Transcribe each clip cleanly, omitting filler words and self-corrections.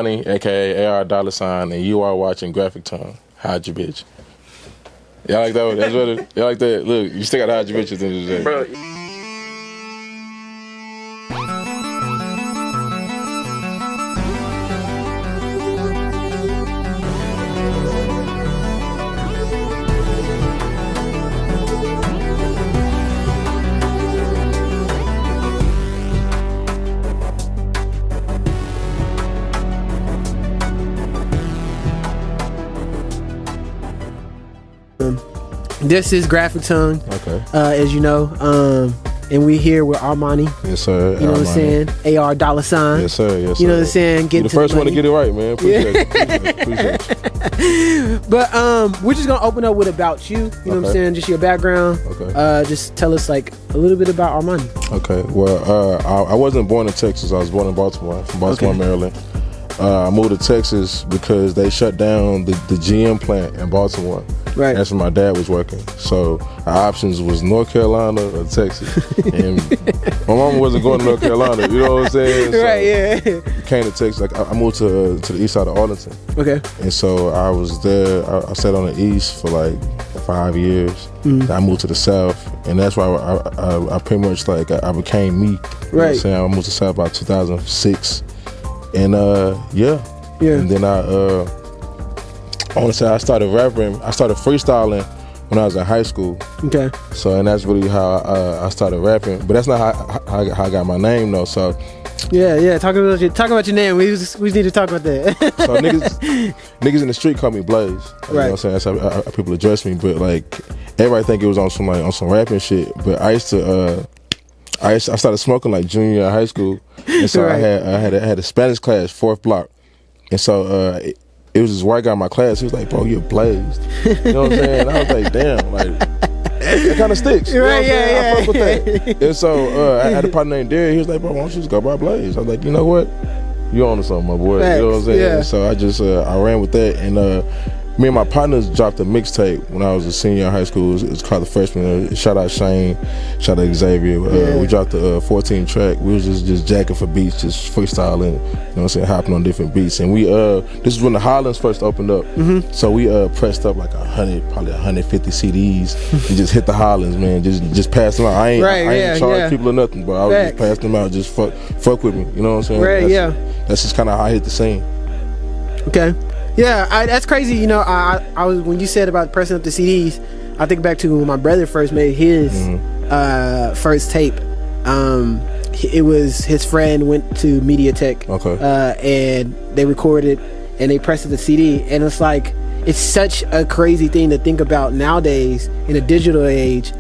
aka AR$, and you are watching Graphic Tongue. Hide your bitch. Y'all like that one? That's what it, y'all like that? Look, you still gotta hide your bitch at the end of the day. Bro. This is Graphic Tongue. Okay. As you know, and we here with Armani. Yes, sir. You know what I'm saying? AR$. Yes, sir. Yes, sir. You know what I'm saying? You're the first one to get it right, man. Appreciate it. Appreciate you. But we're just gonna open up with about you. You know what I'm saying? Just your background. Okay. Just tell us like a little bit about Armani. Okay. Well, I wasn't born in Texas. I was born in Baltimore, from Baltimore, Maryland. I moved to Texas because they shut down the GM plant in Baltimore. Right. That's where my dad was working. So our options was North Carolina or Texas. And my mama wasn't going to North Carolina. You know what I'm saying? So right. Yeah. Came to Texas. Like I moved to the east side of Arlington. Okay. And so I was there. I stayed on the east for like 5 years. Mm-hmm. I moved to the south, and that's why I pretty much like I became me. You know what I'm saying? I moved to the south about 2006. And yeah. And then I want to say I started rapping. I started freestyling when I was in high school. Okay. So, and that's really how I started rapping. But that's not how I got my name though. So. Yeah. Talk about your name. We just need to talk about that. So niggas in the street call me Blaze. Like, you know what I'm saying? That's how people address me. But like everybody think it was on some rapping shit. But I started smoking like junior year of high school. And so I had a Spanish class, 4th block. And so it was this white guy in my class. He was like, "Bro, you're blazed." You know what I'm saying? I was like, "Damn, like that kind of sticks." You know what I'm saying? I fuck with that. And so I had a partner named Derry. He was like, "Bro, why don't you just go by Blaze?" I was like, "You know what? You on to something, my boy." Facts. You know what I'm saying? Yeah. So I just I ran with that, and me and my partners dropped a mixtape when I was a senior in high school. It's called The Freshman. Shout out Shane, shout out Xavier. We dropped a 14 track. We was just jacking for beats, just freestyling, you know what I'm saying, hopping on different beats. And we this is when the Highlands first opened up. Mm-hmm. So we pressed up like 150 CDs and just hit the Highlands, man. Just pass them out. I ain't charge people or nothing, but I was just passing them out, just fuck with me. You know what I'm saying? That's just kind of how I hit the scene. Okay. Yeah, that's crazy. You know, I was, when you said about pressing up the CDs, I think back to when my brother first made his first tape. It was his friend went to Mediatek, and they recorded and they pressed the CD, and it's like it's such a crazy thing to think about nowadays in a digital age,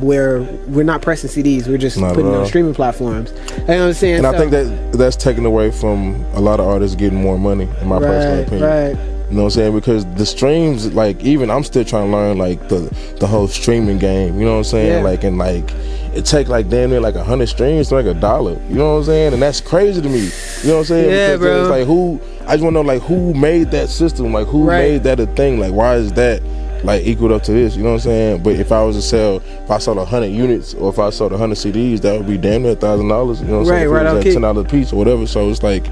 where we're not pressing CDs, we're just putting it on streaming platforms. You know what I'm saying? And I think that's taken away from a lot of artists getting more money, in my personal opinion. You know what I'm saying? Because the streams, like, even I'm still trying to learn like the whole streaming game. You know what I'm saying? Like, and like it take like damn near like 100 streams to like $1. You know what I'm saying? And that's crazy to me. You know what I'm saying? Yeah, because bro. it's like I just want to know like who made that system? Like who made that a thing? Like why is that like equaled up to this? You know what I'm saying? But if I sold 100 units or if I sold 100 CDs, that would be damn near $1,000. You know what I'm saying? If it was at $10 a piece or whatever. So it's like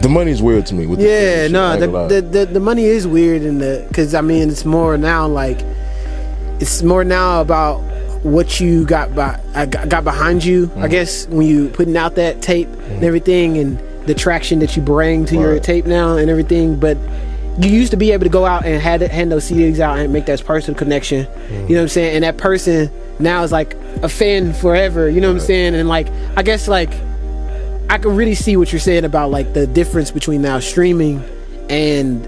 the money's weird to me. With the money is weird because I mean it's more now about what you got behind you. I guess when you putting out that tape and everything, and the traction that you bring to your tape now and everything. But you used to be able to go out and hand those CDs out and make that personal connection. You know what I'm saying? And that person now is like a fan forever. You know what I'm saying? And like I guess like I can really see what you're saying about like the difference between now streaming and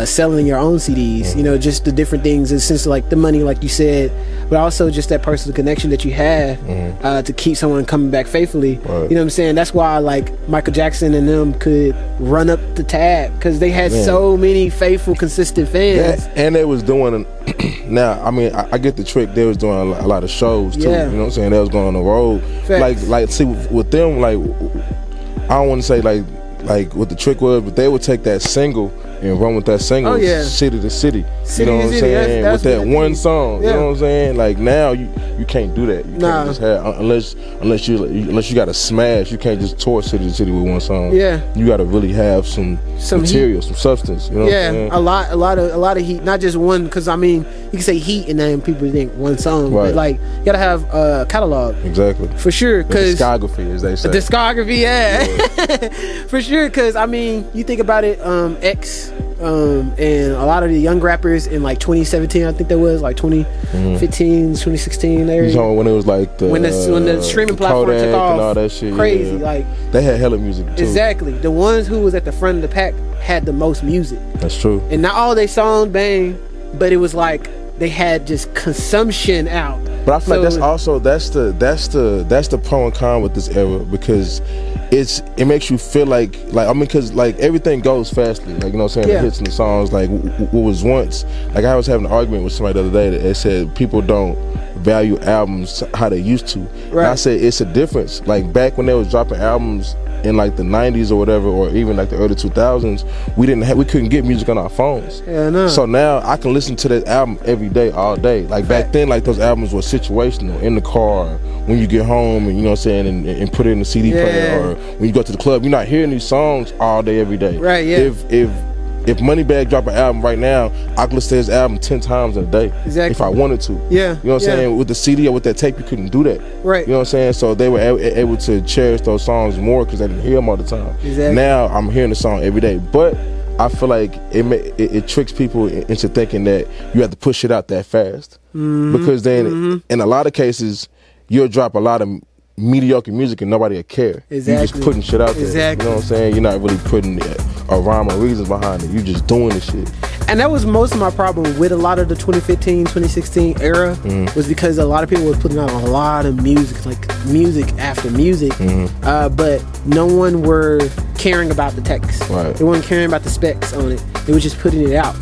selling your own CDs. You know, just the different things, essentially like the money, like you said, but also just that personal connection that you have to keep someone coming back faithfully. You know what I'm saying? That's why like Michael Jackson and them could run up the tab, because they had so many faithful, consistent fans. And they was doing now I mean I get the trick. They was doing a lot of shows too. You know what I'm saying? They was going on the road. Like see with them, like I don't want to say like what the trick was, but they would take that single and run with that single, city to city. City you know what I'm saying? That's with that one song. Yeah. You know what I'm saying? Like now you can't do that. You can't just have unless you got to smash. You can't just tour city to city with one song. Yeah. You got to really have some material, some substance. You know what I'm saying? a lot of heat, not just one. Because I mean, you can say heat and then people think one song, right. but like you gotta have a catalog. Exactly. For sure. Because discography, as they say. Discography, yeah. For sure. Because I mean, you think about it, X. And a lot of the young rappers in like 2017, I think that was like 2015, 2016 area. You know, when it was like when the streaming platform took off and all that shit, crazy. Like they had hella music too. Exactly. The ones who was at the front of the pack had the most music. That's true. And not all they songs bang, but it was like they had just consumption out. But I feel like that's the pro and con with this era, because it makes you feel like I mean, because like everything goes fastly, like, you know what I'm saying, the hits and the songs, like what was once, like I was having an argument with somebody the other day that said people don't value albums how they used to. Right. And I said it's a difference. Like back when they was dropping albums in like the 90s or whatever, or even like the early 2000s, we couldn't get music on our phones. Yeah, no. So now I can listen to that album every day, all day. Like back then, like those albums were situational, in the car, when you get home, and you know what I'm saying, and put it in the CD player, or when you go to the club. You're not hearing these songs all day, every day. Right, yeah. If Moneybagg drop an album right now, I could listen to his album 10 times in a day. Exactly. If I wanted to. Yeah. You know what I'm saying? With the CD or with that tape, you couldn't do that. Right. You know what I'm saying? So they were able to cherish those songs more because they didn't hear them all the time. Exactly. Now I'm hearing the song every day. But I feel like it tricks people into thinking that you have to push it out that fast. Mm-hmm. Because then in a lot of cases, you'll drop a lot of mediocre music and nobody will care. Exactly. You just putting shit out there. Exactly. You know what I'm saying? You're not really putting a rhyme or reasons behind it. You just doing the shit. And that was most of my problem with a lot of the 2015, 2016 era, was because a lot of people were putting out a lot of music, like music after music, but no one were caring about the text. Right. They weren't caring about the specs on it. They were just putting it out,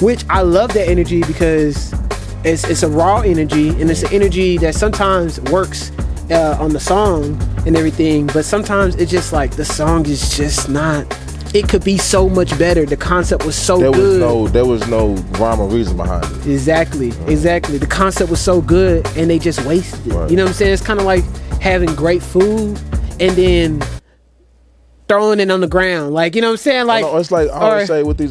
which I love that energy, because it's a raw energy, and it's an energy that sometimes works on the song and everything, but sometimes it's just like the song is just not. It could be so much better. The concept was so good. There was no rhyme or reason behind it. Exactly. The concept was so good, and they just wasted it. Right. You know what I'm saying? It's kind of like having great food and then throwing it on the ground, like, you know what I'm saying? Like, it's like I always say with these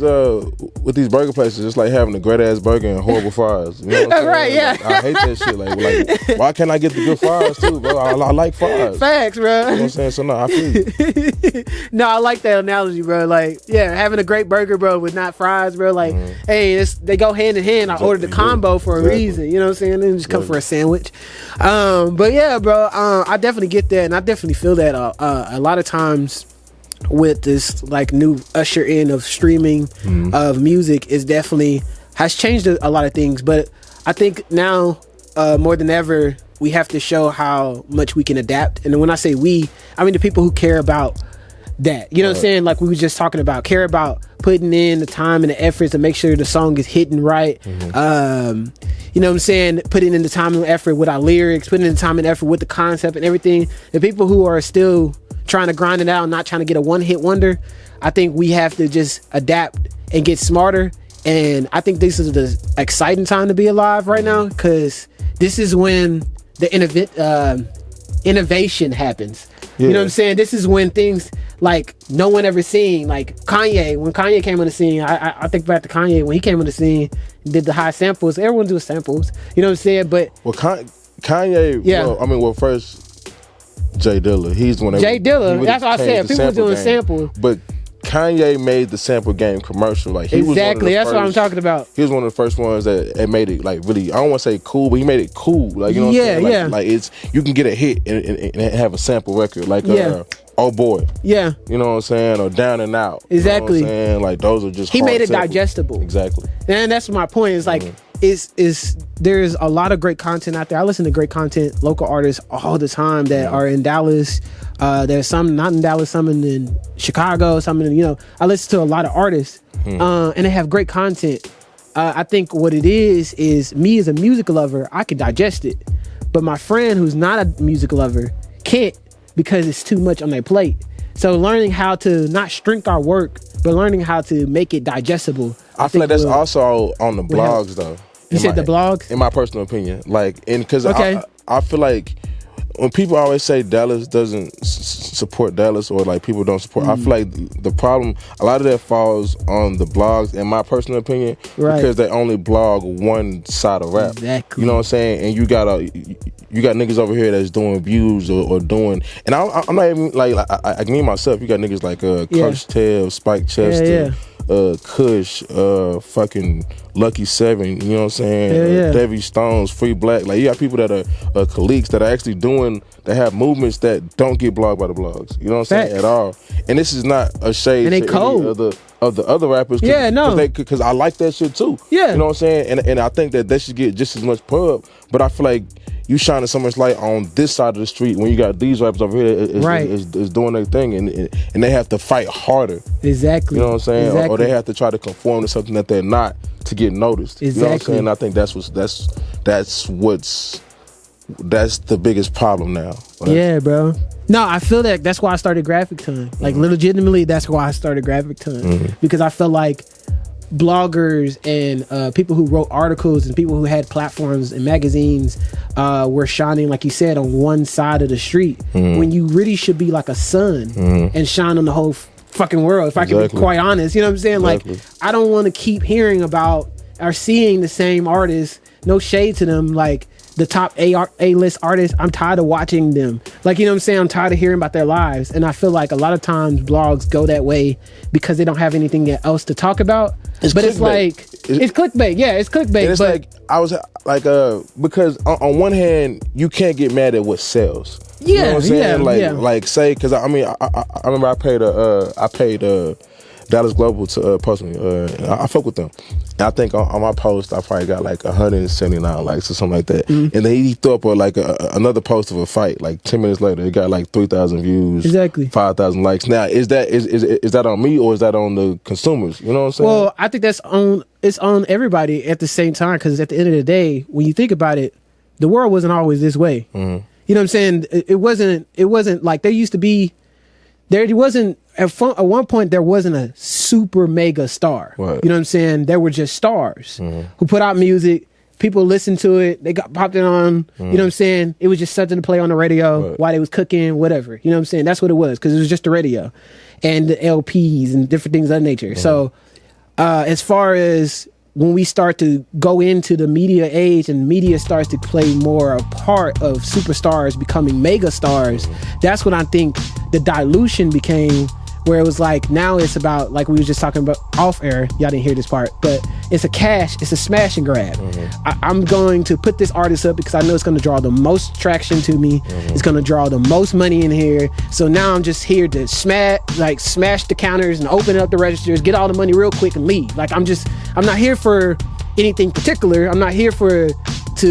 burger places, it's like having a great ass burger and horrible fries. You know what I'm saying? Right, yeah. Like, I hate that shit. Like, why can't I get the good fries too, bro? I like fries. Facts, bro. You know what I'm saying? So no, I feel you. No, I like that analogy, bro. Like, yeah, having a great burger, bro, with not fries, bro. Like, hey, they go hand in hand. I ordered the combo for a reason. You know what I'm saying? They didn't just come for a sandwich. But yeah, bro, I definitely get that, and I definitely feel that a lot of times with this like new usher in of streaming of music is definitely has changed a lot of things. But I think now more than ever, we have to show how much we can adapt. And when I say we, I mean the people who care about that. You know what I'm saying? Like we were just talking about, care about putting in the time and the efforts to make sure the song is hitting right. You know what I'm saying? Putting in the time and effort with our lyrics, putting in the time and effort with the concept and everything. The people who are still trying to grind it out, not trying to get a one-hit wonder, I think we have to just adapt and get smarter. And I think this is the exciting time to be alive right now, because this is when the innovation happens. You know what I'm saying? This is when things like no one ever seen, like Kanye. When Kanye came on the scene, I think back to Kanye when he came on the scene, did the high samples. Everyone do samples. You know what I'm saying? But Kanye, well, first Jay Dilla, he's the one that really that's what I said. People doing samples, but Kanye made the sample game commercial. Like he was that's what I'm talking about. He was one of the first ones that made it like really. I don't want to say cool, but he made it cool. Like, you know what I'm saying? Like it's, you can get a hit and have a sample record. Like Oh Boy. Yeah. You know what I'm saying? Or Down and Out. Exactly. You know what I'm saying? Like those are just he made it samples. Digestible. Exactly. And that's my point. It's like there's a lot of great content out there. I listen to great content, local artists all the time that are in Dallas. There's some not in Dallas, some in Chicago, some in, I listen to a lot of artists and they have great content. I think what it is me as a music lover, I can digest it. But my friend who's not a music lover can't, because it's too much on their plate. So learning how to not shrink our work, but learning how to make it digestible. I feel like that's also on the blogs, though. You said the blogs? In my personal opinion. Like, and because Okay. I feel like when people always say Dallas doesn't support Dallas, or like people don't support, I feel like the problem, a lot of that falls on the blogs, in my personal opinion, because they only blog one side of rap. Exactly. You know what I'm saying? And you got niggas over here that's doing views or doing, and I'm not even like I me myself. You got niggas like Crush Tail, Spike Chester, Kush, fucking Lucky 7, you know what I'm saying? Devi Stones, Free Black. Like, you got people that are colleagues that are actually doing, that have movements that don't get blogged by the blogs. You know what I'm saying? At all. And this is not a shade to any of the other rappers. Because I like that shit too. Yeah. You know what I'm saying? And I think that they should get just as much pub. But I feel like you shining so much light on this side of the street when you got these rappers over here is doing their thing, and they have to fight harder. Exactly. You know what I'm saying? Exactly. Or they have to try to conform to something that they're not to get noticed. Exactly. You know what I'm saying? I think that's the biggest problem now. Yeah, bro. No, I feel that that's why I started Graphic Tongue. Like, legitimately, that's why I started Graphic Tongue. Because I felt like bloggers and people who wrote articles and people who had platforms and magazines were shining, like you said, on one side of the street, when you really should be like a sun and shine on the whole fucking world, if I can be quite honest. You know what I'm saying? Like, I don't want to keep hearing about or seeing the same artists, no shade to them, like the top A-list artists. I'm tired of watching them. Like, you know what I'm saying? I'm tired of hearing about their lives. And I feel like a lot of times blogs go that way because they don't have anything else to talk about. It's clickbait. It's clickbait. Yeah, it's clickbait. And it's like, I was like, because on one hand, you can't get mad at what sells. You know what I'm saying? Like say, because I remember I paid Dallas Global to post me. I fuck with them. And I think on my post, I probably got like 179 likes or something like that. And then he threw up another post of a fight. Like 10 minutes later, it got like 3,000 views. Exactly. 5,000 likes. Now, is that on me, or is that on the consumers? You know what I'm saying? Well, I think it's on everybody at the same time, because at the end of the day, when you think about it, the world wasn't always this way. You know what I'm saying? It wasn't like there used to be. There wasn't at one point. There wasn't a super mega star. Right. You know what I'm saying? There were just stars who put out music. People listened to it. They got popped it on. You know what I'm saying? It was just something to play on the radio while they was cooking, whatever. You know what I'm saying? That's what it was, because it was just the radio and the LPs and different things of that nature. So as far as when we start to go into the media age and media starts to play more a part of superstars becoming mega stars, that's when I think the dilution became, where it was like, now it's about, like we were just talking about off air, y'all didn't hear this part, but it's a smash and grab. I'm going to put this artist up because I know it's going to draw the most traction to me. It's going to draw the most money in here. So now I'm just here to smash the counters and open up the registers, get all the money real quick and leave. Like, I'm not here for anything particular. I'm not here to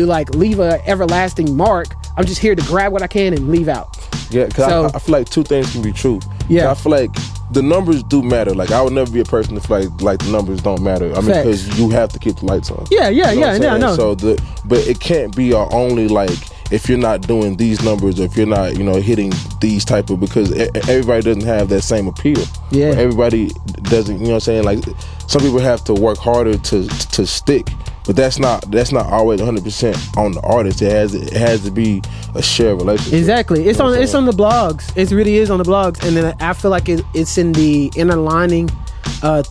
like leave a everlasting mark. I'm just here to grab what I can and leave out. Yeah, because I feel like two things can be true. Yeah, I feel like the numbers do matter. Like, I would never be a person to feel like the numbers don't matter. I mean, because you have to keep the lights on. Yeah, I know. So but it can't be only like, if you're not doing these numbers, or if you're not, hitting these type of, because everybody doesn't have that same appeal. Yeah, everybody doesn't. You know what I'm saying? Like, some people have to work harder to stick. But that's not always 100% on the artist. It has to be a shared relationship. Exactly. It's on the blogs. It really is on the blogs. And then I feel like it's in the interlining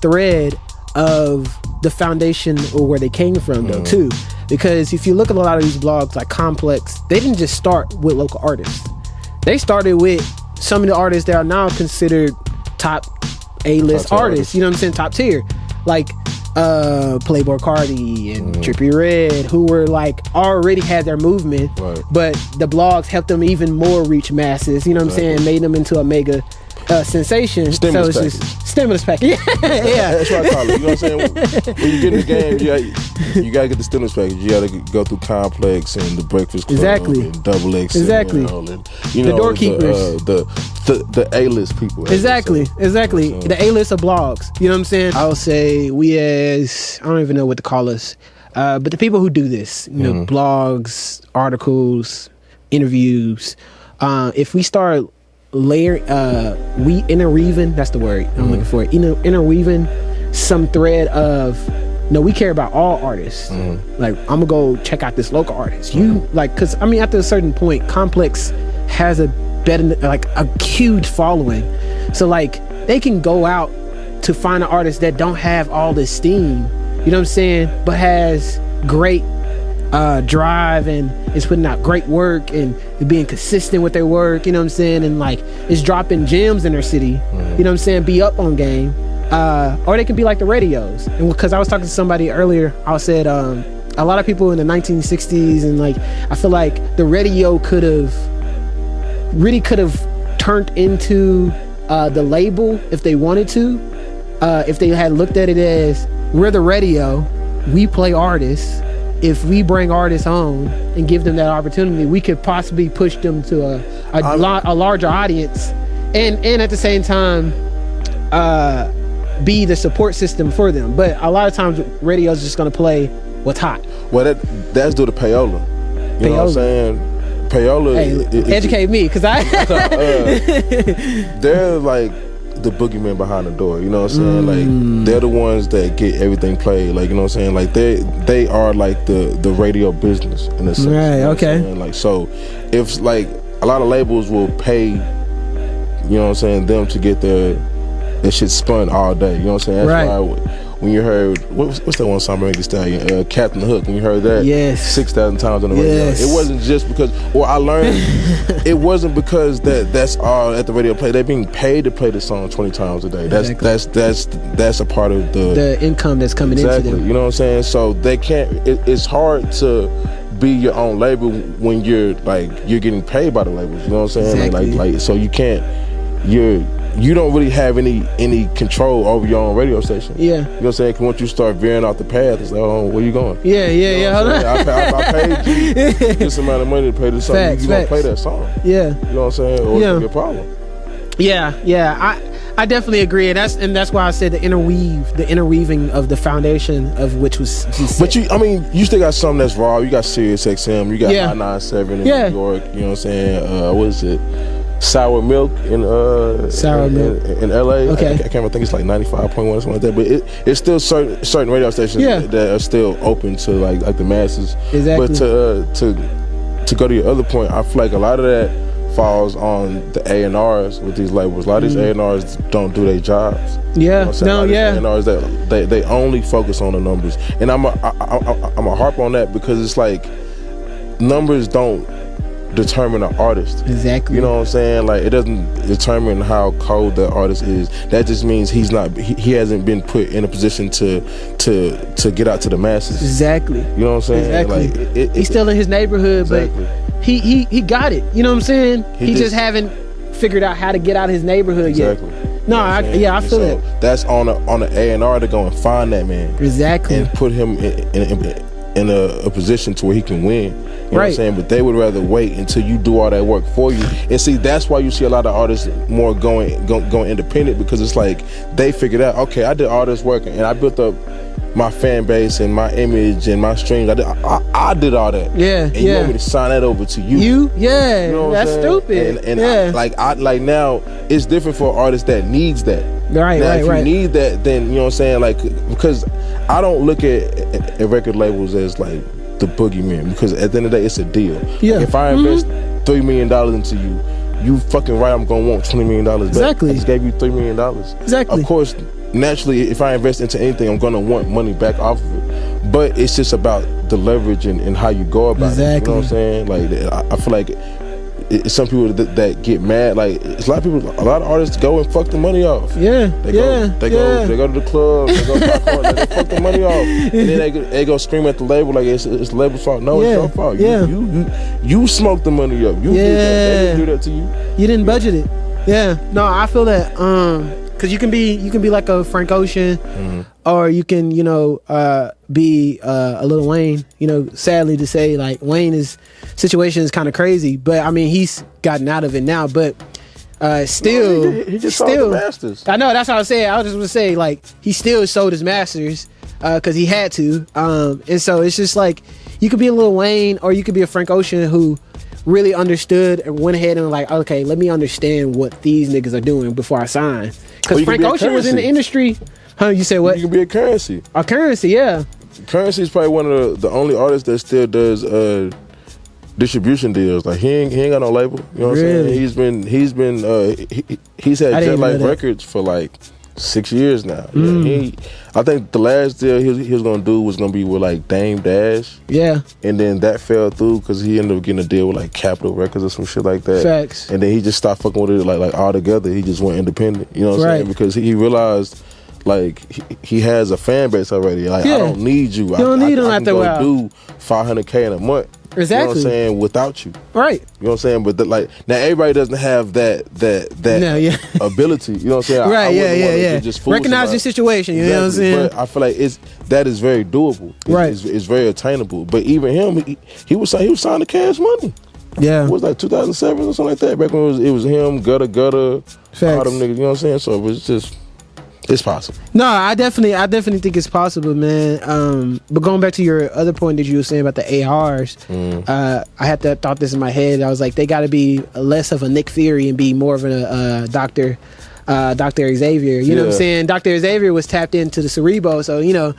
thread of the foundation, or where they came from, though, too. Because if you look at a lot of these blogs, like Complex, they didn't just start with local artists. They started with some of the artists that are now considered top A-list artists. You know what I'm saying? Top tier. Like Playboy Cardi and Trippie Redd, who were like already had their movement, but the blogs helped them even more reach masses. You know what I'm saying? Made them into a mega sensation. Stimulus so it's package. Just stimulus package. Yeah. That's what I call it. You know what I'm saying? When you get in the game, you gotta get the stimulus package. You gotta go through Complex and the Breakfast Club and Double X. Exactly. And the doorkeepers. The A-list people. Exactly. The A-list of blogs. You know what I'm saying? I would say we as, I don't even know what to call us, but the people who do this, blogs, articles, interviews, if we start interweaving, that's the word I'm looking for, interweaving some thread of, no, we care about all artists. Like, I'm gonna go check out this local artist. You like, cause I mean, after a certain point, Complex has a better, like a huge following. So like, they can go out to find an artist that don't have all this steam, you know what I'm saying, but has great drive and is putting out great work and being consistent with their work, you know what I'm saying, and like is dropping gems in their city, you know what I'm saying, be up on game. Or they can be like the radios. And because I was talking to somebody earlier, I said a lot of people in the 1960s, and like I feel like the radio could have turned into the label if they wanted to, if they had looked at it as, we're the radio, we play artists. If we bring artists on and give them that opportunity, we could possibly push them to a larger audience, and at the same time be the support system for them. But a lot of times radio is just going to play what's hot. Well, that's due to payola. You know what I'm saying? Payola. Hey, educate me, because they're like the boogeyman behind the door. You know what I'm saying? Like, they're the ones that get everything played. Like, you know what I'm saying? Like, they are like the radio business in a sense. Right. You know Okay. Like, so if like a lot of labels will pay, you know what I'm saying, them to get their shit spun all day. You know what I'm saying? That's why when you heard what's that one song, Megan Thee Stallion, Captain Hook, when you heard that 6,000 times on the radio, it wasn't just because, or I learned it wasn't because that's all at the radio play. They're being paid to play the song 20 times a day. That's a part of the income that's coming into them. You know what I'm saying? So they can't. It's hard to be your own label when you're getting paid by the labels. You know what I'm saying? Exactly. Like so you can't. You don't really have any control over your own radio station. Yeah. You know what I'm saying? Because once you start veering off the path, it's like, oh, where you going? Yeah. I paid you this amount of money to play this song. You gonna play that song. Yeah. You know what I'm saying? Or it's gonna be a problem. Yeah. I definitely agree. And that's why I said the interweaving of the foundation of which was But you still got something that's raw. You got Sirius XM, you got 997 in New York, you know what I'm saying? What is it? Sour Milk in LA. Okay. I can't remember, I think it's like 95.1 or something like that. But it's still certain radio stations that are still open to like the masses. Exactly. But to go to your other point, I feel like a lot of that falls on the A&Rs with these labels. A lot of these A&Rs don't do their jobs. Yeah. You know A&Rs they only focus on the numbers, and I'm a harp on that because it's like numbers don't determine an artist. Exactly. You know what I'm saying? Like, it doesn't determine how cold the artist is. That just means he hasn't been put in a position to get out to the masses. Exactly. You know what I'm saying? Exactly. Like, he's still in his neighborhood, but he got it. You know what I'm saying? He just haven't figured out how to get out of his neighborhood yet. No, I feel it. That's on a A&R to go and find that man. Exactly. And put him in a position to where he can win. You know what I'm saying? But they would rather wait until you do all that work for you. And see, that's why you see a lot of artists more going independent, because it's like they figured out, okay, I did all this work and I built up my fan base and my image and my streams. I did all that. Yeah. And you want me to sign that over to you? You know that's stupid. And I now it's different for an artist that needs that. Right. Now, if you need that, then you know what I'm saying? Like, because I don't look at record labels as like the boogeyman, because at the end of the day, it's a deal. Yeah. Like, if I invest $3 million into you, you fucking right, I'm gonna want $20 million back. Exactly. I just gave you $3 million. Exactly. Of course, naturally, if I invest into anything, I'm gonna want money back off of it. But it's just about the leverage and how you go about it. You know what I'm saying? Like, I feel like it's some people that get mad. Like, it's a lot of artists go and fuck the money off. Yeah. They go to the club, they go to popcorn, they fuck the money off, and then they go scream at the label like it's the label's fault. No, it's your fault. You smoked the money up. You did that. They didn't do that to you. You didn't budget it. Yeah. No, I feel that. Because you can be like a Frank Ocean, or you can be a Lil Wayne. Sadly to say, like, Wayne's situation is kind of crazy, but I mean he's gotten out of it now. But still, he just sold the masters. I know, that's what I was saying. I was just gonna say, like, he still sold his masters because he had to. And so it's just like, you could be a Lil Wayne or you could be a Frank Ocean who really understood and went ahead and like, okay, let me understand what these niggas are doing before I sign. Because Frank Ocean was in the industry. Huh? You said what? You can be a Currency. A Currency, yeah. Currency is probably one of the only artists that still does distribution deals. Like he ain't got no label. You know what I'm saying? He's had Jet Life Records for like 6 years now. Yeah, I think the last deal he was gonna do was gonna be with like Dame Dash. Yeah. And then that fell through because he ended up getting a deal with like Capitol Records or some shit like that. Facts. And then he just stopped fucking with it like all together. He just went independent. You know what I'm saying? Because he realized like he has a fan base already. Like I don't need you. You don't need him I can after a while. do $500K in a month. Exactly. You know what I'm saying? Without you. Right. You know what I'm saying? But like now everybody doesn't have that ability. You know what I'm saying? Right, yeah. Just recognize your situation, you know what I'm saying? But I feel like that is very doable. It's very attainable. But even him, he was signed to Cash Money. Yeah. It was like 2007 or something like that. Back when it was him, Gutter, all them niggas, you know what I'm saying? So it was just it's possible. No, I definitely think it's possible, man. But going back to your other point that you were saying about the ARs, I had that thought this in my head. I was like, they got to be less of a Nick Fury and be more of a Dr. Xavier. You know what I'm saying? Dr. Xavier was tapped into the Cerebro, so you know.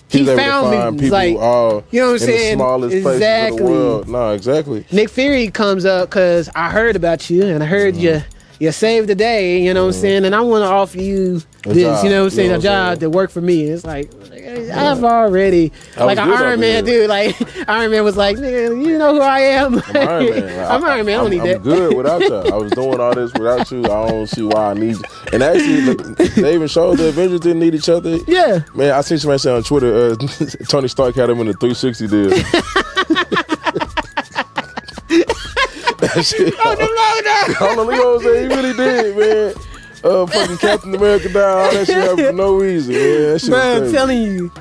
He found me like, you know what I'm saying? The smallest places of the world. No, exactly. Nick Fury comes up because I heard about you and I heard you saved the day, you know what I'm saying? And I want to offer you this, you know what I'm saying, a job that work for me. It's like, I've already, like an Iron Man dude, like Iron Man was like, nigga, you know who I am? I'm Iron Man. I'm Iron Man, I don't need that. I'm good without y'all. I was doing all this without you. I don't see why I need you. And actually, they even showed the Avengers didn't need each other. Yeah. Man, I seen somebody say on Twitter, Tony Stark had him in the 360 deal. That shit. On the Leo said he really did, man. Fucking Captain America died, all that shit happened for no reason, man. That shit bro, I'm telling you,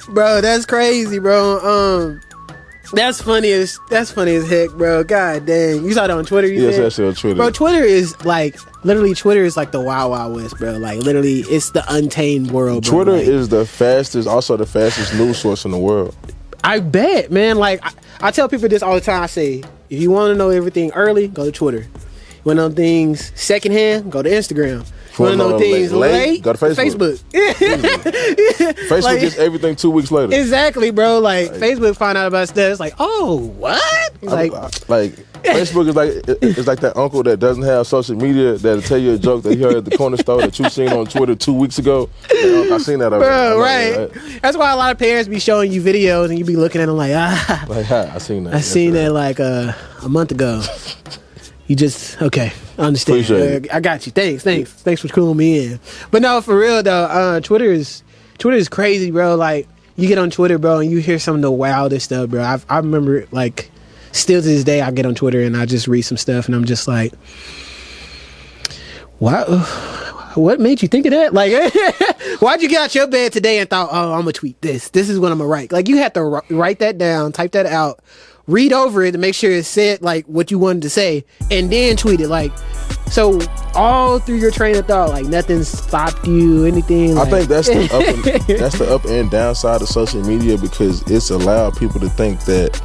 bro, that's crazy, bro. That's funny as heck, bro. God dang, you saw that on Twitter? Yes, that shit on Twitter. Bro, Twitter is like the Wild Wild West, bro. Like literally, it's the untamed world. Bro. Twitter is also the fastest news source in the world. I bet, man. Like I tell people this all the time. I say, if you want to know everything early, go to Twitter. You want to know things secondhand, go to Instagram. You want to know things late, go to Facebook. Facebook like, gets everything 2 weeks later. Exactly, bro. Like Facebook find out about stuff. It's like, oh, what? It's like Facebook is like that uncle that doesn't have social media that'll tell you a joke that he heard at the corner store that you seen on Twitter 2 weeks ago. I seen that already. Bro, right. That's why a lot of parents be showing you videos and you be looking at them like, I seen that. I seen that like a month ago. You just, okay, I understand. I got you. Thanks for calling me in. But no, for real though, Twitter is crazy, bro. Like you get on Twitter, bro, and you hear some of the wildest stuff, bro. I remember like still to this day, I get on Twitter and I just read some stuff and I'm just like, what made you think of that? Like, why'd you get out your bed today and thought, oh, I'm gonna tweet this. This is what I'm gonna write. Like you had to write that down, type that out, read over it to make sure it said like what you wanted to say, and then tweet it. Like, so all through your train of thought, like nothing stopped you, anything. Like. I think that's the up and downside of social media because it's allowed people to think that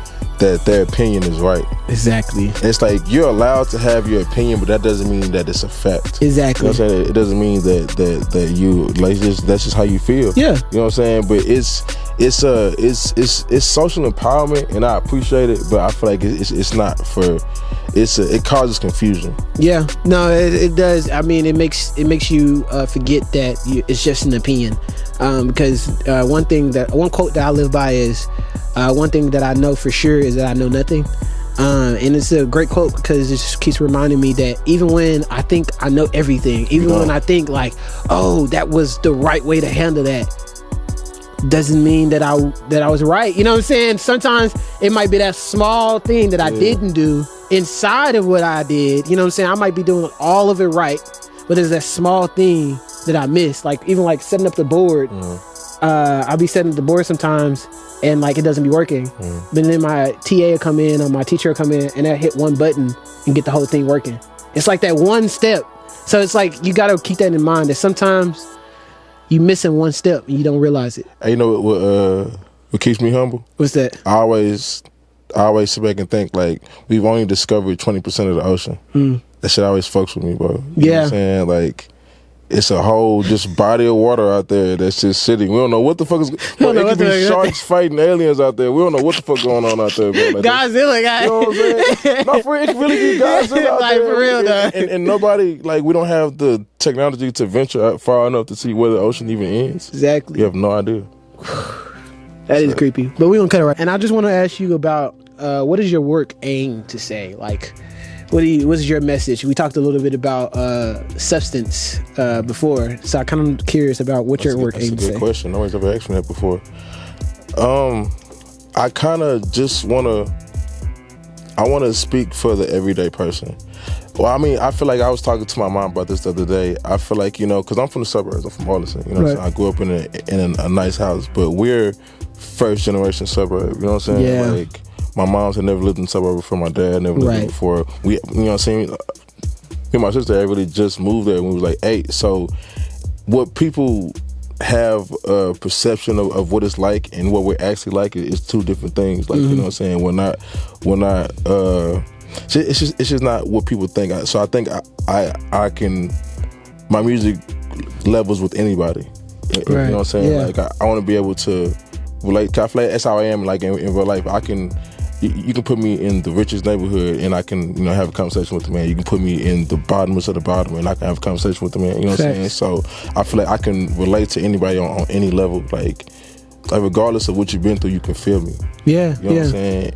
their opinion is right. Exactly. It's like you're allowed to have your opinion, but that doesn't mean that it's a fact. Exactly. You know what I'm saying? It doesn't mean that you like that's just how you feel. Yeah. You know what I'm saying? But it's social empowerment, and I appreciate it, but I feel like it's not for. It causes confusion. Yeah. No, it does. I mean, it makes you forget that it's just an opinion. Because one quote that I live by is. One thing that I know for sure is that I know nothing. And it's a great quote because it just keeps reminding me that even when I think I know everything, even when I think like, oh, that was the right way to handle that, doesn't mean that I was right. You know what I'm saying? Sometimes it might be that small thing that I didn't do inside of what I did. You know what I'm saying? I might be doing all of it right, but there's that small thing that I missed. Like even like setting up the board. I'll be setting up the board sometimes and like it doesn't be working. But then my TA will come in or my teacher will come in and they'll hit one button and get the whole thing working. It's like that one step. So it's like you got to keep that in mind that sometimes you missing one step and you don't realize it. Hey, you know what keeps me humble? What's that? I always I always sit back and think like we've only discovered 20% of the ocean. That shit always fucks with me, bro. You know what I'm saying? Like, it's a whole just body of water out there that's just sitting. We don't know what the fuck is. Bro, it could be sharks fighting aliens out there. We don't know what the fuck going on out there, bro. Like, Godzilla, guys. You know what I'm saying? No, for real, it could really be Godzilla out like, there. For real, though. And nobody, like, we don't have the technology to venture out far enough to see where the ocean even ends. Exactly. You have no idea. That is creepy. But we're going to cut it right. And I just want to ask you about what does your work aim to say? Like, what is your message? We talked a little bit about substance before, so I'm kind of curious about what your work aims to say. That's a good question. Nobody's ever asked me that before. I kind of just want to speak for the everyday person. Well, I mean, I feel like I was talking to my mom about this the other day. I feel like, you know, because I'm from the suburbs. I'm from Arlington. You know what I'm saying? I grew up in a nice house, but we're first generation suburb. You know what I'm saying? Yeah. Like, my mom's had never lived in the suburb before. My dad never lived there before. We, you know what I'm saying? Me and my sister had really just moved there when we was like 8. So what people have a perception of what it's like and what we're actually like is two different things. Like, you know what I'm saying? We're not it's just not what people think. So I think I can, my music levels with anybody. You know what I'm saying? Yeah. Like, I want to be able to relate. 'Cause I feel like that's how I am. Like in real life, you can put me in the richest neighborhood and I can, you know, have a conversation with the man. You can put me in the bottomest of the bottom and I can have a conversation with the man. You know what I'm saying? So I feel like I can relate to anybody on any level. Like regardless of what you've been through, you can feel me. Yeah. You know what I'm saying?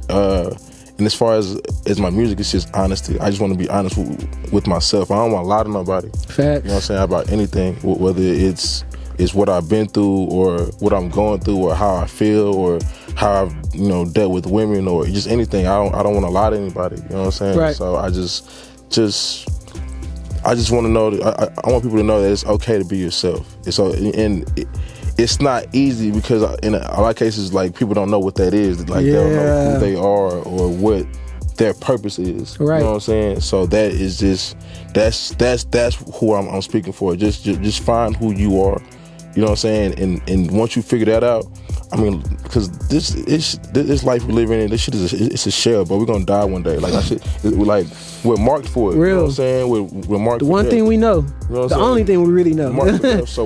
And as far as my music, it's just honesty. I just want to be honest with myself. I don't want to lie to nobody. Facts. You know what I'm saying? About anything, whether it's what I've been through or what I'm going through or how I feel or how I've, you know, dealt with women or just anything. I don't want to lie to anybody. You know what I'm saying? Right. So I just want to know that I want people to know that it's okay to be yourself. It's not easy because in a lot of cases, like, people don't know what that is. Like, they don't know who they are or what their purpose is. Right. You know what I'm saying? So that is just that's who I'm speaking for. Just find who you are. You know what I'm saying? And once you figure that out, I mean, because this life we're living in, this shit it's a shell, but we're gonna die one day. Like, we're marked for it. Real. You know what I'm saying? We're marked. The for one that. thing we know. You know what the I'm only thing we really know. Marked for that. So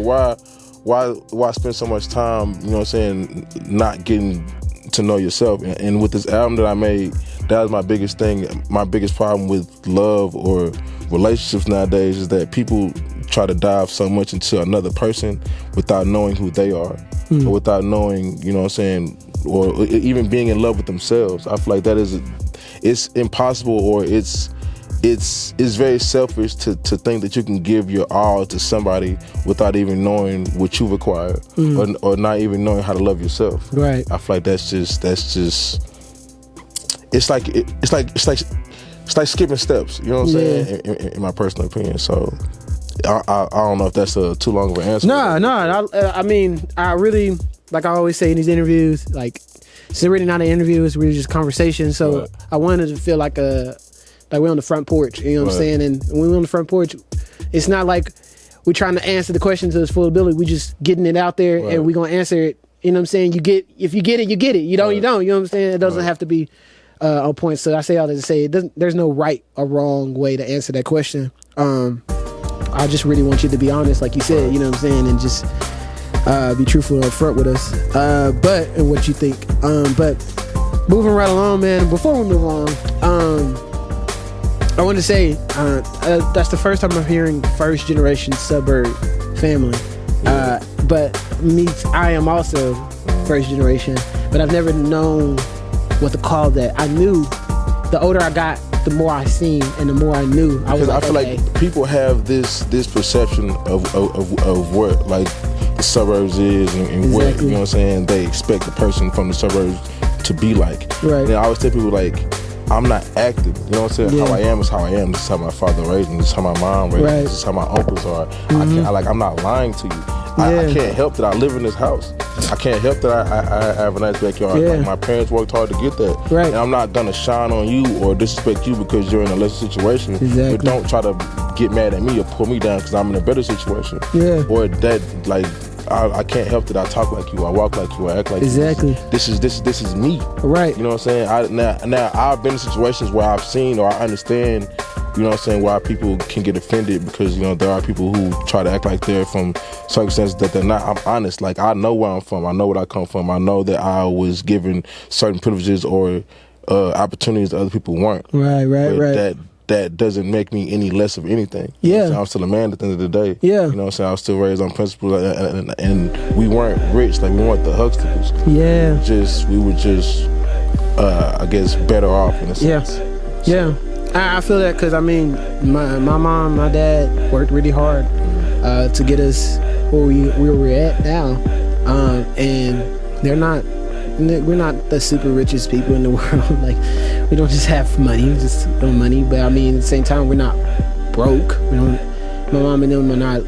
why spend so much time, you know what I'm saying, not getting to know yourself? And with this album that I made, that was my biggest thing. My biggest problem with love or relationships nowadays is that people try to dive so much into another person without knowing who they are, or without knowing, you know what I'm saying, or even being in love with themselves. I feel like it's impossible, or it's very selfish to think that you can give your all to somebody without even knowing what you require, or not even knowing how to love yourself. Right. I feel like that's just it's like skipping steps. You know what I'm saying? In my personal opinion. So I don't know if that's too long of an answer. No. I mean, I really, like I always say in these interviews, like, it's really not an interview. It's really just conversation. So I wanted to feel like we're on the front porch. You know what I'm saying? And when we're on the front porch, it's not like we're trying to answer the question to its full ability. We just getting it out there, and we're gonna answer it. You know what I'm saying? If you get it, you get it. You don't, you don't. You know what I'm saying? It doesn't have to be on point. So I say all that to say, there's no right or wrong way to answer that question. I just really want you to be honest, like you said, you know what I'm saying, and just be truthful up front with us, and what you think. But moving right along, man, before we move on, I want to say that's the first time I'm hearing first generation suburb family. But I am also first generation, but I've never known what to call that. I knew the older I got, the more I seen and the more I knew. I feel like people have this perception of what, like, the suburbs is and what, you know what I'm saying, they expect the person from the suburbs to be like. Right. And I always tell people, like, I'm not acting. You know what I'm saying? How I am is how I am. This is how my father raised me. This is how my mom raised me. This is how my uncles are. I'm not lying to you. I can't help that I live in this house. I can't help that I have a nice backyard. Like, my parents worked hard to get that. Right. And I'm not gonna shine on you or disrespect you because you're in a lesser situation. Exactly. But don't try to get mad at me or pull me down because I'm in a better situation. Yeah. Or that, like, I can't help it. I talk like you. I walk like you. I act like exactly. You. This is me. Right. You know what I'm saying? Now I've been in situations where I've seen or I understand. You know what I'm saying? Why people can get offended because, you know, there are people who try to act like they're from circumstances that they're not. I'm honest. Like, I know where I'm from. I know where I come from. I know that I was given certain privileges or opportunities that other people weren't. Right. That doesn't make me any less of anything. Yeah. I'm still a man at the end of the day. Yeah. You know what I'm saying? I was still raised on principles and we weren't rich. Like, we weren't the Huxtables. Yeah. We were just, I guess, better off in a sense. Yeah. I feel that because, I mean, my mom, my dad worked really hard to get us where we're at now. And we're not the super richest people in the world. Like, we don't just have money, just no money. But, I mean, at the same time, we're not broke. My mom and them are not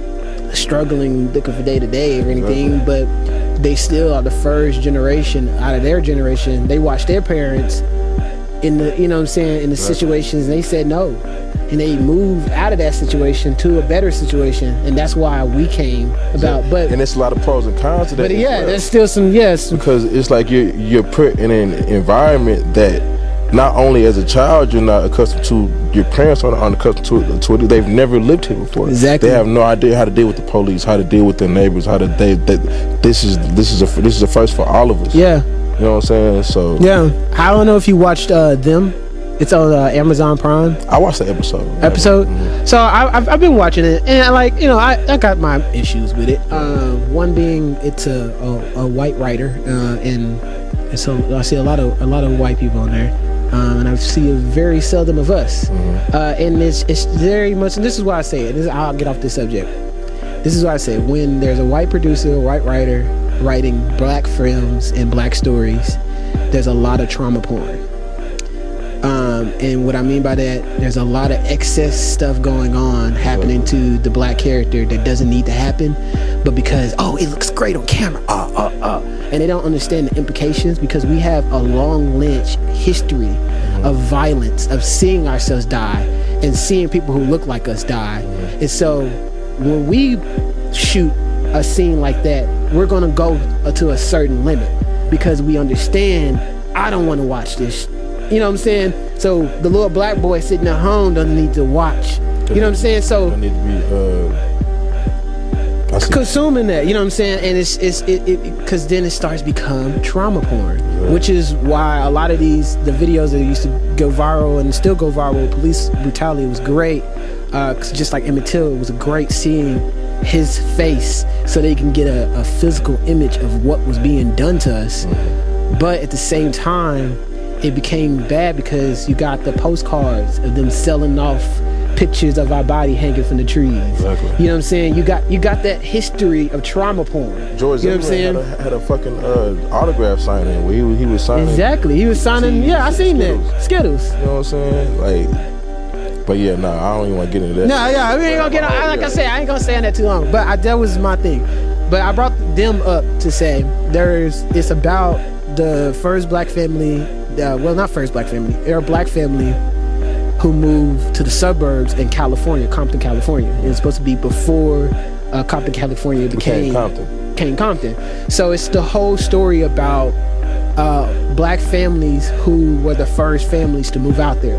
struggling, looking for day to day or anything. But they still are the first generation out of their generation. They watched their parents in the, you know what I'm saying, in the situations, and they said no, and they moved out of that situation to a better situation, and that's why we came about. But and it's a lot of pros and cons to that. But yeah, there's still some because it's like you're put in an environment that not only as a child you're not accustomed to. Your parents aren't accustomed to it. They've never lived here before. Exactly. They have no idea how to deal with the police, how to deal with their neighbors, how to this is a first for all of us. Yeah. You know what I'm saying? So yeah, I don't know if you watched Them. It's on Amazon Prime. I watched the episode. Mm-hmm. So I've been watching it, and I got my issues with it. One being it's a white writer, and so I see a lot of white people on there, and I see very seldom of us. Mm-hmm. And it's very much, and this is why I say it. I'll get off this subject. This is why I say when there's a white producer, a white writer writing black films and black stories, there's a lot of trauma porn. And what I mean by that, there's a lot of excess stuff going on happening to the black character that doesn't need to happen, but because it looks great on camera, and they don't understand the implications, because we have a long lineage history of violence, of seeing ourselves die and seeing people who look like us die. And so when we shoot a scene like that, we're gonna go to a certain limit because we understand I don't want to watch this. You know what I'm saying? So the little black boy sitting at home doesn't need to watch. You know what I'm saying? So I need to be consuming that. You know what I'm saying? And it's because then it starts to become trauma porn, which is why a lot of the videos that used to go viral and still go viral with police brutality was great. Cause just like Emmett Till, it was great seeing his face so they can get a physical image of what was being done to us. But at the same time, it became bad because you got the postcards of them selling off pictures of our body hanging from the trees. Exactly. You know what I'm saying? You got that history of trauma porn. George Zimmerman had a fucking autograph signing where he was signing. Exactly. He was signing. Yeah, I seen that. Skittles. You know what I'm saying? Like, but yeah, no, I don't even want to get into that. No, yeah, we ain't gonna get on. Like I said, I ain't gonna stay on that too long. But that was my thing. But I brought them up to say it's about the first black family. Well, not first black family. They're a black family who moved to the suburbs in California, Compton, California. It was supposed to be before Compton, California became Compton. So it's the whole story about black families who were the first families to move out there,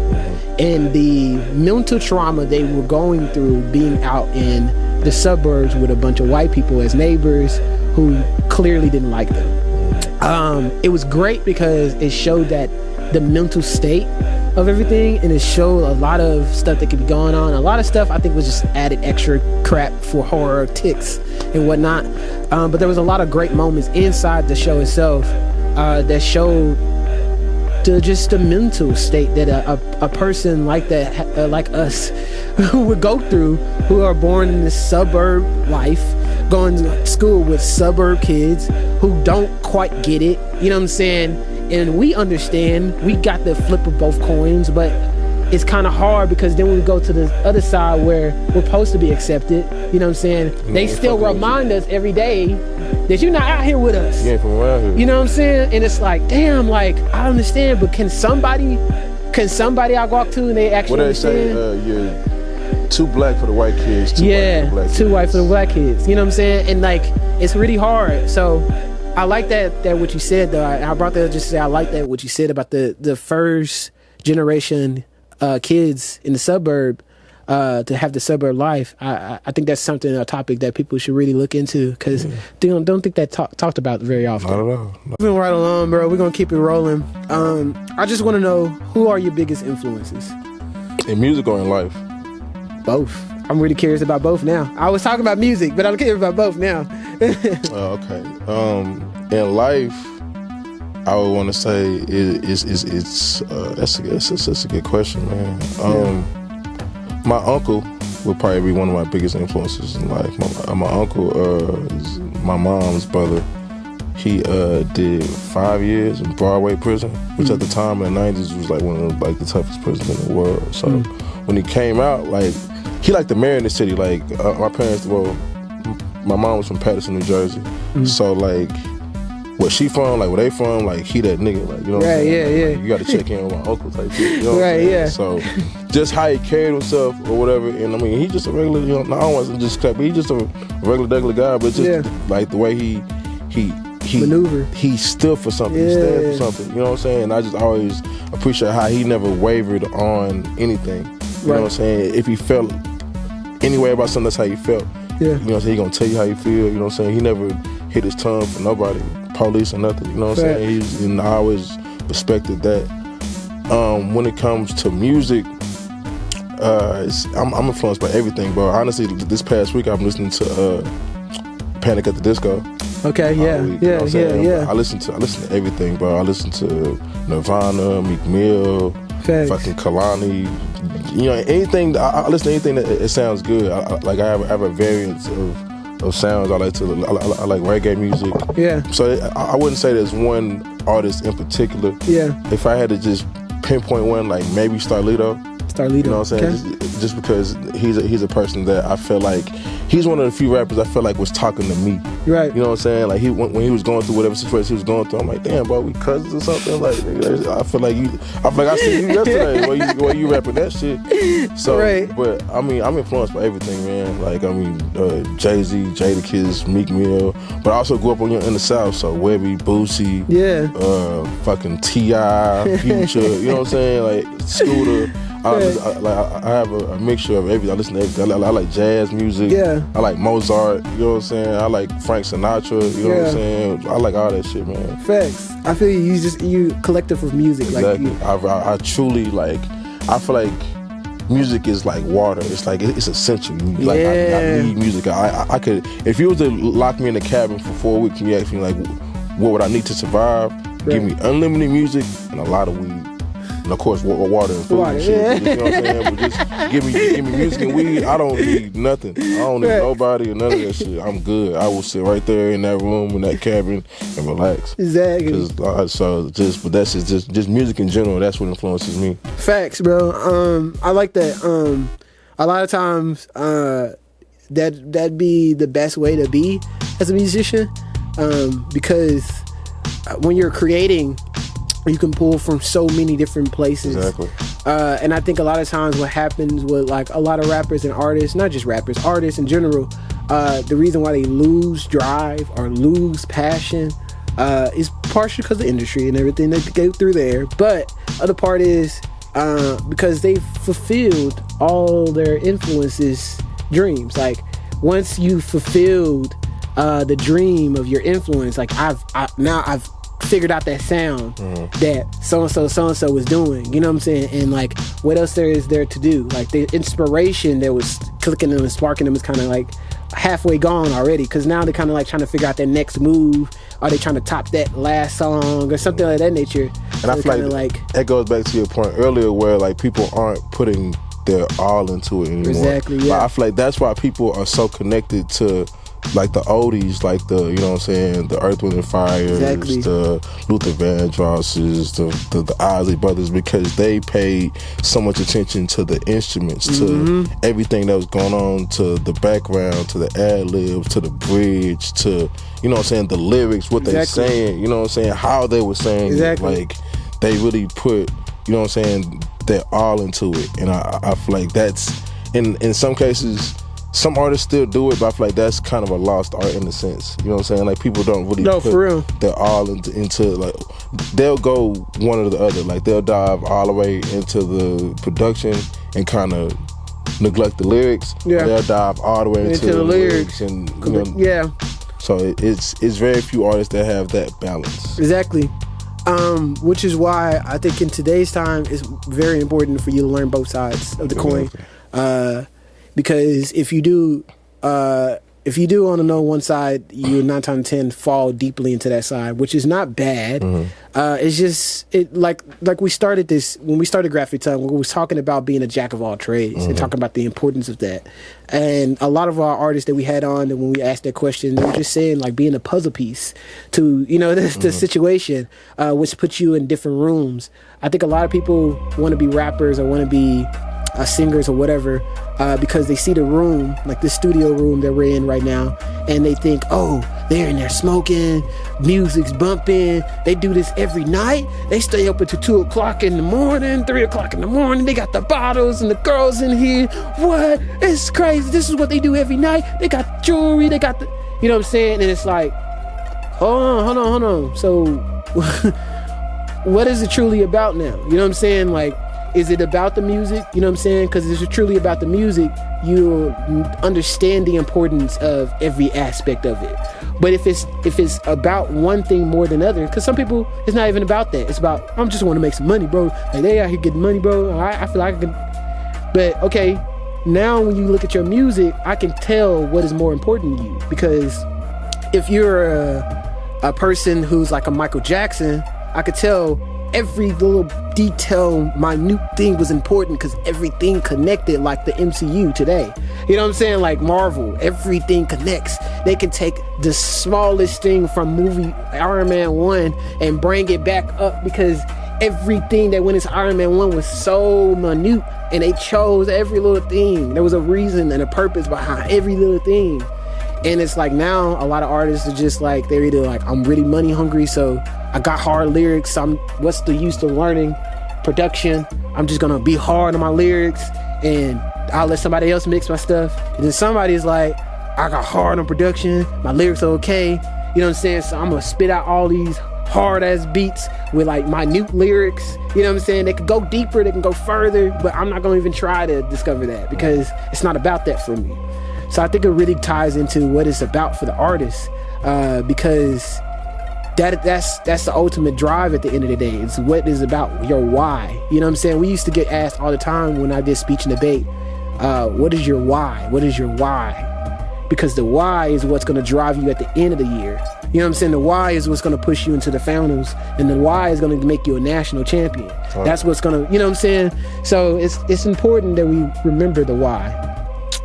and the mental trauma they were going through being out in the suburbs with a bunch of white people as neighbors who clearly didn't like them. It was great because it showed that the mental state of everything, and it showed a lot of stuff that could be going on. A lot of stuff I think was just added extra crap for horror ticks and whatnot. But there was a lot of great moments inside the show itself that showed just the mental state that a person like that, like us, who would go through, who are born in this suburb life, going to school with suburb kids who don't quite get it. You know what I'm saying? And we understand, we got the flip of both coins, but it's kind of hard because then we go to the other side where we're supposed to be accepted. You know what I'm saying? They still remind us every day that you're not out here with us. Yeah, from around here. You know what I'm saying? And it's like, damn, like, I understand, but can somebody I walk to and they actually understand? What they say, too black for the white kids. Too white for the black kids. Too white for the black kids. You know what I'm saying? And like, it's really hard. So I like that what you said though. I brought that just to say I like that what you said about the first generation kids in the suburb to have the suburb life. I think that's a topic that people should really look into because they don't think that talked about very often. Not at all. Moving right along, bro. We're gonna keep it rolling. I just want to know, who are your biggest influences? In music or in life? Both. I'm really curious about both now. I was talking about music, but I'm curious about both now. Okay. In life, I would want to say that's a good question, man. My uncle would probably be one of my biggest influences in life. My uncle is my mom's brother. He did 5 years in Broadway prison, which at the time in the 90s was like one of the toughest prisons in the world. So when he came out, like, he liked the mayor in the city. Like, my parents, my mom was from Patterson, New Jersey. So like, where she from, like where they from, like he that nigga, like, you know what I'm saying? Like, you got to check in with my uncle type shit, you know what I'm saying? So just how he carried himself or whatever, and I mean, he just a regular, you know, I don't want to just clap, but he just a regular guy, but just like the way he maneuver, he stood for something, he stand for something, you know what I'm saying? And I just always appreciate how he never wavered on anything, you know what I'm saying? If he felt any way about something, that's how he felt. You know what I'm saying? He gonna tell you how you feel, you know what I'm saying? He never hit his tongue for nobody, police or nothing, you know what I'm saying? And I always respected that. When it comes to music, I'm influenced by everything, bro. Honestly, this past week I'm listening to Panic at the Disco. Okay, yeah. I listen to everything, bro. I listen to Nirvana, Meek Mill, fucking Kalani. You know, anything. I listen to anything that it sounds good. I have a variance of sounds. I like reggae music. Yeah. So I wouldn't say there's one artist in particular. Yeah. If I had to just pinpoint one, like maybe Starlito. You know what I'm saying? Just because he's a person that I feel like he's one of the few rappers I feel like was talking to me. Right. You know what I'm saying? Like when he was going through whatever situation he was going through, I'm like, damn, bro, we cousins or something. Like, I feel like I seen you yesterday while you rapping that shit. So, but I mean, I'm influenced by everything, man. Like, I mean, Jay-Z, Jadakiss, Meek Mill, but I also grew up in the South, so Webby, Boosie, fucking T.I., Future. You know what I'm saying? Like Scooter. I have a mixture of everything. I listen to everything. I like jazz music. Yeah. I like Mozart. You know what I'm saying? I like Frank Sinatra. You know what I'm saying? I like all that shit, man. Facts. I feel you collective of music. Exactly. Like I truly like. I feel like music is like water. It's like it's essential. Like I need music. I could, if you was to lock me in a cabin for 4 weeks and you ask me like, what would I need to survive? Give me unlimited music and a lot of weed. And of course, water and food and shit. You know what I'm saying? But just give me music and weed. I don't need nothing. I don't need nobody or none of that shit. I'm good. I will sit right there in that room, in that cabin, and relax. Exactly. But that's just music in general. That's what influences me. Facts, bro. I like that. A lot of times, that'd be the best way to be as a musician, because when you're creating, you can pull from so many different places. Exactly. And I think a lot of times what happens with like a lot of rappers and artists, not just rappers, artists in general, the reason why they lose drive or lose passion is partially because of the industry and everything that they go through there. But other part is because they fulfilled all their influences' dreams. Like once you fulfilled the dream of your influence, like I've figured out that sound that so-and-so was doing, you know what I'm saying? And like what else is there to do? Like the inspiration that was clicking them and sparking them is kind of like halfway gone already, because now they're kind of like trying to figure out their next move. Are they trying to top that last song or something like that nature? And so I feel like that goes back to your point earlier where like people aren't putting their all into it anymore. Exactly, yeah. Like, I feel like that's why people are so connected to like the oldies, like the, you know what I'm saying, the Earth, Wind and Fires, the Luther Vandrosses, the Isley Brothers, because they paid so much attention to the instruments, to everything that was going on, to the background, to the ad-libs, to the bridge, to, you know what I'm saying, the lyrics, what they saying, you know what I'm saying, how they were saying it. Like, they really put, you know what I'm saying, their all into it. And I feel like in some cases, some artists still do it, but I feel like that's kind of a lost art in a sense. You know what I'm saying? Like people don't really put for real. their all into like they'll go one or the other. Like they'll dive all the way into the production and kind of neglect the lyrics. Yeah. They'll dive all the way into the lyrics and yeah. So it's very few artists that have that balance. Exactly. Which is why I think in today's time it's very important for you to learn both sides of the coin. Because if you do want to know one side, you 9 times out of 10 fall deeply into that side, which is not bad. It's just like we started this when we started Graphic Tongue. We was talking about being a jack of all trades and talking about the importance of that. And a lot of our artists that we had on, and when we asked that question, they were just saying like being a puzzle piece to the situation, which puts you in different rooms. I think a lot of people want to be rappers or want to be singers or whatever, because they see the room, like this studio room that we're in right now, and they think, oh, they're in there smoking, music's bumping, they do this every night, they stay up until 2 o'clock in the morning, 3 o'clock in the morning, they got the bottles and the girls in here, what, it's crazy, this is what they do every night, they got jewelry, they got the, you know what I'm saying, and it's like, hold on, so what is it truly about now, you know what I'm saying, like, is it about the music? You know what I'm saying? Because if it's truly about the music, you'll understand the importance of every aspect of it. But if it's about one thing more than other, because some people, it's not even about that. It's about, I just want to make some money, bro. Like, they out here getting money, bro. I feel like I can. But, okay, now when you look at your music, I can tell what is more important to you. Because if you're a person who's like a Michael Jackson, I could tell every little detail, minute thing was important because everything connected, like the MCU today. You know what I'm saying? Like Marvel, everything connects. They can take the smallest thing from movie Iron Man 1 and bring it back up because everything that went into Iron Man 1 was so minute, and they chose every little thing. There was a reason and a purpose behind every little thing. And it's like now a lot of artists are just like, they're either like, I'm really money hungry, so I got hard lyrics, what's the use of learning production? I'm just gonna be hard on my lyrics and I'll let somebody else mix my stuff. And then somebody's like, I got hard on production, my lyrics are okay, you know what I'm saying? So I'm gonna spit out all these hard ass beats with like minute lyrics, you know what I'm saying? They can go deeper, they can go further, but I'm not gonna even try to discover that because it's not about that for me. So I think it really ties into what it's about for the artist, because that's the ultimate drive at the end of the day. It's what is about your why. You know what I'm saying? We used to get asked all the time when I did speech and debate, what is your why? What is your why? Because the why is what's going to drive you at the end of the year. You know what I'm saying? The why is what's going to push you into the finals, and the why is going to make you a national champion. That's what's going to, you know what I'm saying? So it's important that we remember the why.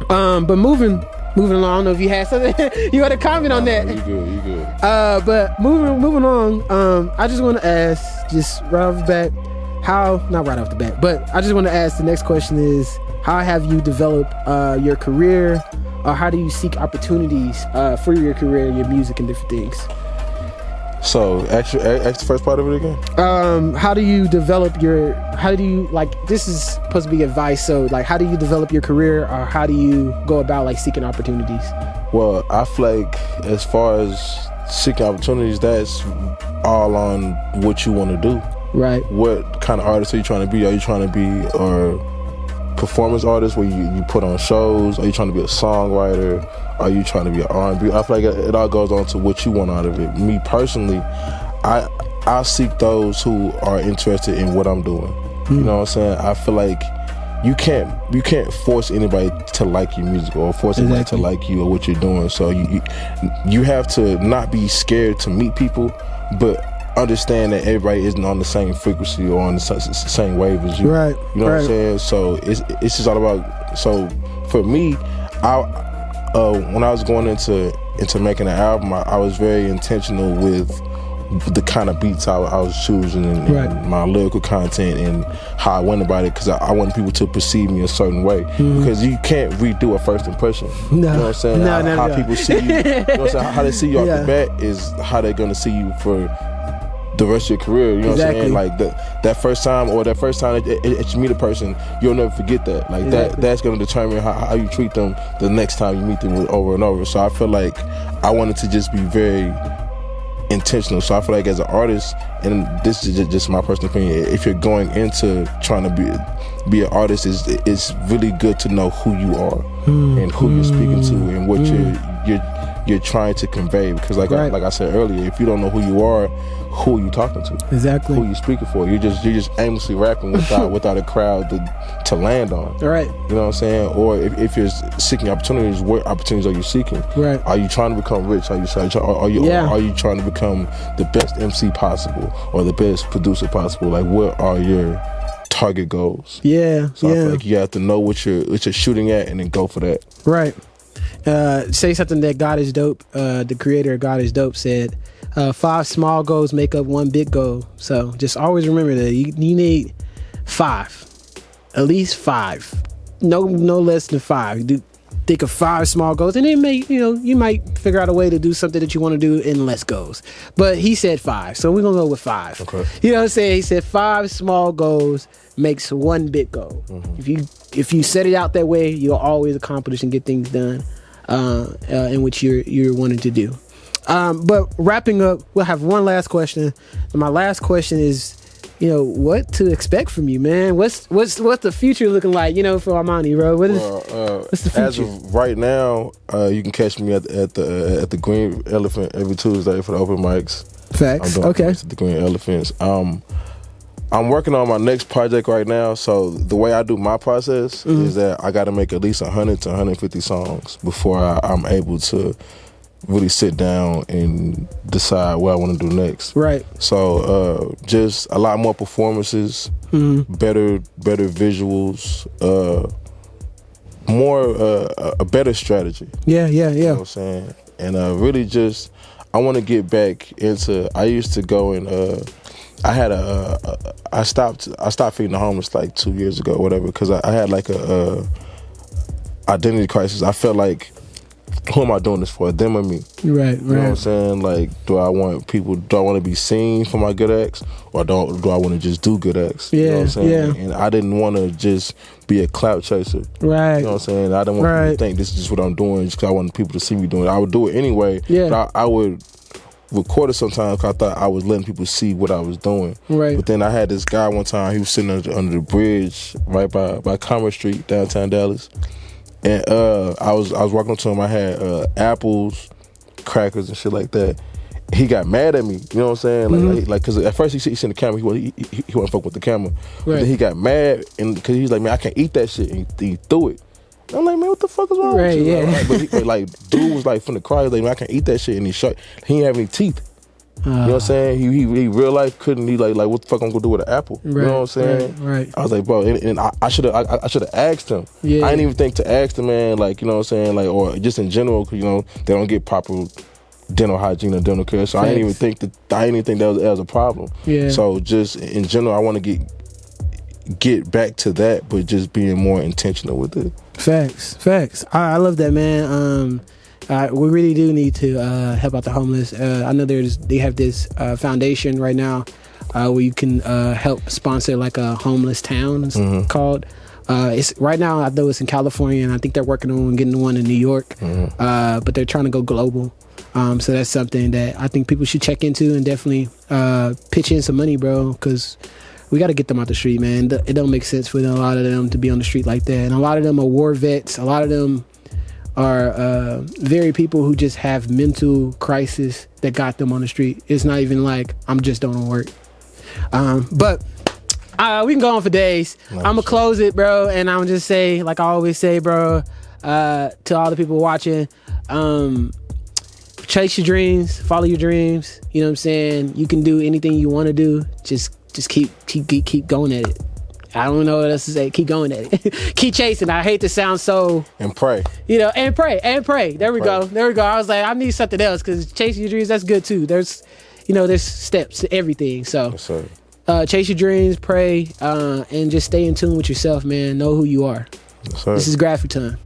But moving along, I don't know if you had something you had a comment on that. You good. But moving on, I just want to ask, just right off the bat, not right off the bat, but I just want to ask, the next question is, how have you developed your career, or how do you seek opportunities for your career, your music, and different things? So, actually, ask the first part of it again. How do you this is supposed to be advice, so like, how do you develop your career, or how do you go about like seeking opportunities? Well, I feel like as far as seeking opportunities, that's all on what you want to do. Right. What kind of artist are you trying to be? Are you trying to be a performance artist where you put on shows? Are you trying to be a songwriter? Are you trying to be an R&B? I feel like it all goes on to what you want out of it. Me personally, I seek those who are interested in what I'm doing. You know what I'm saying? I feel like you can't force anybody to like your music or force anybody to like you or what you're doing. So you have to not be scared to meet people, but understand that everybody isn't on the same frequency or on the same wave as you. Right. You know what I'm saying? So it's just all about. So for me, when I was going into making an album, I was very intentional with the kind of beats I was choosing and my lyrical content and how I went about it, because I want people to perceive me a certain way. Because you can't redo a first impression. No. You know what I'm saying? How people see you, you know what I'm saying? How they see you off the bat is how they're going to see you for the rest of your career. You know Exactly. what I'm saying? Like that first time that you meet a person, you'll never forget that. Like that's going to determine how you treat them the next time you meet them over and over. So I feel like I wanted to just be very intentional. So I feel like as an artist, and this is just my personal opinion, if you're going into trying to be an artist, it's really good to know who you are and who you're speaking to and what you're trying to convey. Because like I said earlier, if you don't know who you are, who are you talking to? Exactly. Who are you speaking for? You're just aimlessly rapping without a crowd to land on. Right. You know what I'm saying? Or if you're seeking opportunities, what opportunities are you seeking? Right. Are you trying to become rich? Are you trying to become the best MC possible or the best producer possible? Like, what are your target goals? Yeah. So I feel like you have to know what you're shooting at and then go for that. Right. Say something that God is dope. The creator of God is dope said, 5 small goals make up 1 big goal. So just always remember that you need 5, at least 5, no less than 5. Think of 5 small goals, and then you might figure out a way to do something that you want to do in less goals. But he said 5, so we're gonna go with 5. Okay. You know what I'm saying? He said 5 small goals makes 1 big goal. If you set it out that way, you'll always accomplish and get things done in which you're wanting to do. But wrapping up, we'll have one last question. And my last question is, what to expect from you, man? What's the future looking like, for Armani, bro? What's the future? As of right now, you can catch me at the Green Elephant every Tuesday for the open mics. Facts. I'm doing Okay. at the Green Elephants. I'm working on my next project right now. So the way I do my process is that I got to make at least 100 to 150 songs before I'm able to really sit down and decide what I want to do next. Right. So just a lot more performances, better visuals, a better strategy. Yeah. You know what I'm saying? And really just, I want to get back into, I used to go and, I stopped feeding the homeless like 2 years ago or whatever, because I had like a identity crisis. I felt like, who am I doing this for? Them or me? Right. You know what I'm saying? Like, do I want to be seen for my good acts, or do I want to just do good acts? You know what I'm saying? Yeah. And I didn't want to just be a clout chaser. Right. You know what I'm saying? I didn't want people to think this is just what I'm doing just because I wanted people to see me doing it. I would do it anyway. Yeah. But I would record it sometimes because I thought I was letting people see what I was doing. Right. But then I had this guy one time, he was sitting under the bridge right by Commerce Street, downtown Dallas. And I was walking up to him. I had apples, crackers, and shit like that. He got mad at me. You know what I'm saying? Like, cause at first he seen the camera. He wasn't fuck with the camera. Right. But then he got mad, and cause he was like, man, I can't eat that shit. And he threw it. And I'm like, man, what the fuck is wrong with you? Yeah. But dude was like, from the crowd, he was like, man, I can't eat that shit. And he didn't have any teeth. You know what I'm saying? He real life couldn't. He like what the fuck I'm gonna do with an apple? You know what I'm saying? Right. I was like, bro, and I should have asked him. Yeah. I didn't even think to ask the man, like, you know what I'm saying, like, or just in general, cause they don't get proper dental hygiene or dental care. So I didn't even think that was a problem. Yeah. So just in general, I want to get back to that, but just being more intentional with it. Facts. I love that, man. We really do need to help out the homeless. I know they have this foundation right now where you can help sponsor like a homeless town. It's called. It's right now. I know it's in California, and I think they're working on getting one in New York. But they're trying to go global. So that's something that I think people should check into and definitely pitch in some money, bro, because we got to get them out the street, man. It don't make sense for a lot of them to be on the street like that. And a lot of them are war vets. A lot of them are very people who just have mental crisis that got them on the street. It's not even like I'm just don't work. But we can go on for days. I'm gonna close it, bro, and I'm just say, like I always say, bro, to all the people watching, chase your dreams, follow your dreams. You know what I'm saying? You can do anything you want to do. Just keep going at it. I don't know what else to say. Keep going at it. Keep chasing. I hate to sound so... And pray. And pray. There we go. I was like, I need something else, because chasing your dreams, that's good too. There's steps to everything. So yes, chase your dreams, pray, and just stay in tune with yourself, man. Know who you are. Yes, this is GRAFX Tongue.